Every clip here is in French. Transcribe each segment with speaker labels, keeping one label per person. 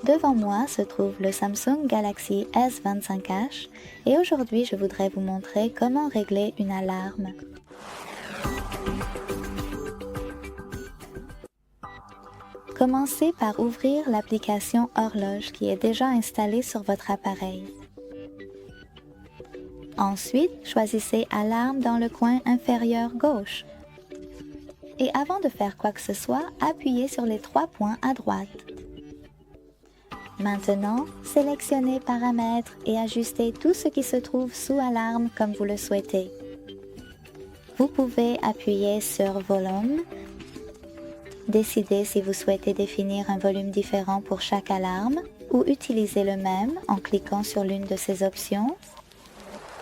Speaker 1: Devant moi se trouve le Samsung Galaxy S25H et aujourd'hui je voudrais vous montrer comment régler une alarme. Commencez par ouvrir l'application Horloge qui est déjà installée sur votre appareil. Ensuite, choisissez Alarme dans le coin inférieur gauche. Et avant de faire quoi que ce soit, appuyez sur les 3 points à droite. Maintenant, sélectionnez Paramètres et ajustez tout ce qui se trouve sous Alarme comme vous le souhaitez. Vous pouvez appuyer sur Volume. Décidez si vous souhaitez définir un volume différent pour chaque alarme ou utiliser le même en cliquant sur l'une de ces options.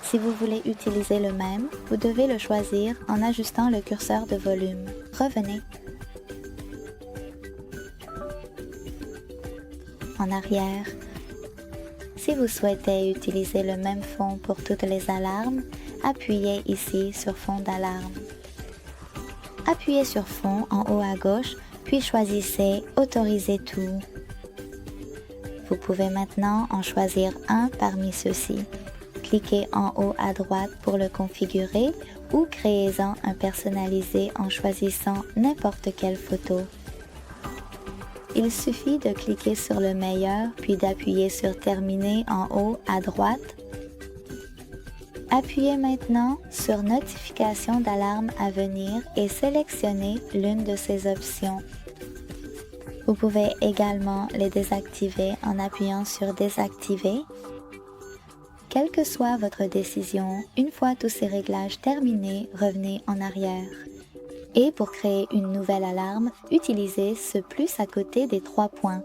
Speaker 1: Si vous voulez utiliser le même, vous devez le choisir en ajustant le curseur de volume. Revenez. En arrière. Si vous souhaitez utiliser le même fond pour toutes les alarmes, appuyez ici sur Fond d'alarme. Appuyez sur Fond en haut à gauche, puis choisissez Autoriser tout. Vous pouvez maintenant en choisir un parmi ceux-ci. Cliquez en haut à droite pour le configurer ou créez-en un personnalisé en choisissant n'importe quelle photo. Il suffit de cliquer sur le meilleur puis d'appuyer sur Terminer en haut à droite. Appuyez maintenant sur Notification d'alarme à venir et sélectionnez l'une de ces options. Vous pouvez également les désactiver en appuyant sur Désactiver. Quelle que soit votre décision, une fois tous ces réglages terminés, revenez en arrière. Et pour créer une nouvelle alarme, utilisez ce plus à côté des 3 points.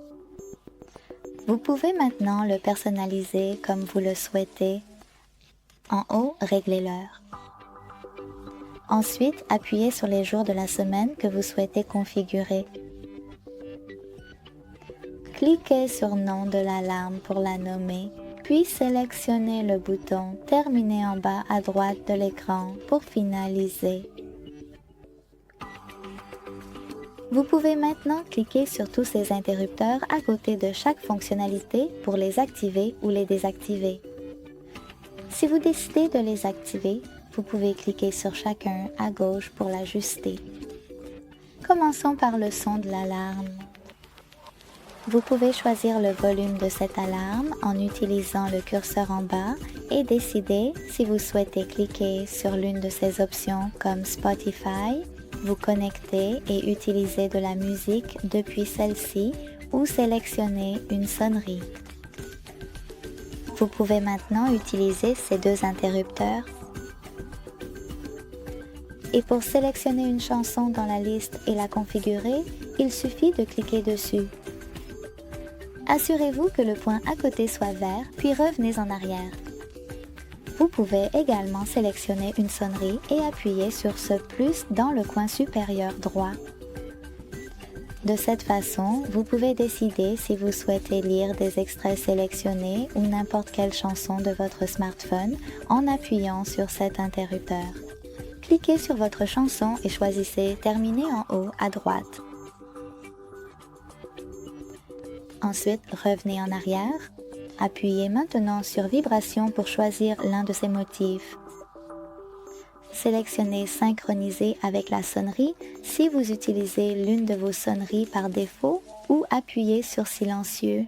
Speaker 1: Vous pouvez maintenant le personnaliser comme vous le souhaitez. En haut, réglez l'heure. Ensuite, appuyez sur les jours de la semaine que vous souhaitez configurer. Cliquez sur Nom de l'alarme pour la nommer, puis sélectionnez le bouton Terminer en bas à droite de l'écran pour finaliser. Vous pouvez maintenant cliquer sur tous ces interrupteurs à côté de chaque fonctionnalité pour les activer ou les désactiver. Si vous décidez de les activer, vous pouvez cliquer sur chacun à gauche pour l'ajuster. Commençons par le son de l'alarme. Vous pouvez choisir le volume de cette alarme en utilisant le curseur en bas et décider si vous souhaitez cliquer sur l'une de ces options comme Spotify, vous connecter et utiliser de la musique depuis celle-ci ou sélectionner une sonnerie. Vous pouvez maintenant utiliser ces 2 interrupteurs. Et pour sélectionner une chanson dans la liste et la configurer, il suffit de cliquer dessus. Assurez-vous que le point à côté soit vert, puis revenez en arrière. Vous pouvez également sélectionner une sonnerie et appuyer sur ce plus dans le coin supérieur droit. De cette façon, vous pouvez décider si vous souhaitez lire des extraits sélectionnés ou n'importe quelle chanson de votre smartphone en appuyant sur cet interrupteur. Cliquez sur votre chanson et choisissez Terminer en haut à droite. Ensuite, revenez en arrière. Appuyez maintenant sur Vibration pour choisir l'un de ces motifs. Sélectionnez Synchroniser avec la sonnerie si vous utilisez l'une de vos sonneries par défaut ou appuyez sur Silencieux.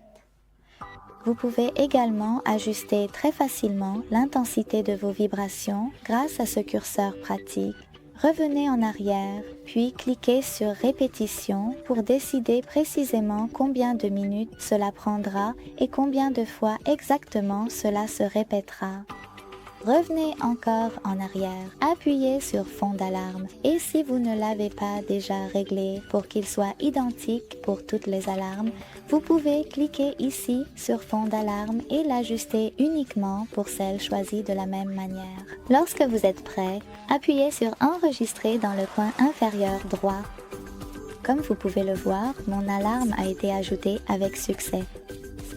Speaker 1: Vous pouvez également ajuster très facilement l'intensité de vos vibrations grâce à ce curseur pratique. Revenez en arrière, puis cliquez sur Répétition pour décider précisément combien de minutes cela prendra et combien de fois exactement cela se répétera. Revenez encore en arrière, appuyez sur Fond d'alarme et si vous ne l'avez pas déjà réglé pour qu'il soit identique pour toutes les alarmes, vous pouvez cliquer ici sur Fond d'alarme et l'ajuster uniquement pour celles choisies de la même manière. Lorsque vous êtes prêt, appuyez sur Enregistrer dans le coin inférieur droit. Comme vous pouvez le voir, mon alarme a été ajoutée avec succès.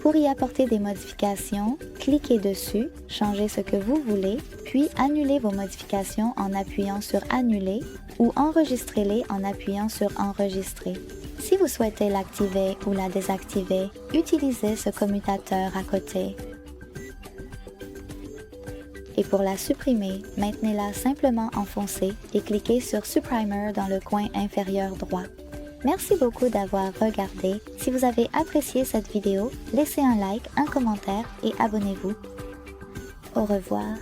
Speaker 1: Pour y apporter des modifications, cliquez dessus, changez ce que vous voulez, puis annulez vos modifications en appuyant sur Annuler ou enregistrez-les en appuyant sur Enregistrer. Si vous souhaitez l'activer ou la désactiver, utilisez ce commutateur à côté. Et pour la supprimer, maintenez-la simplement enfoncée et cliquez sur Supprimer dans le coin inférieur droit. Merci beaucoup d'avoir regardé. Si vous avez apprécié cette vidéo, laissez un like, un commentaire et abonnez-vous. Au revoir.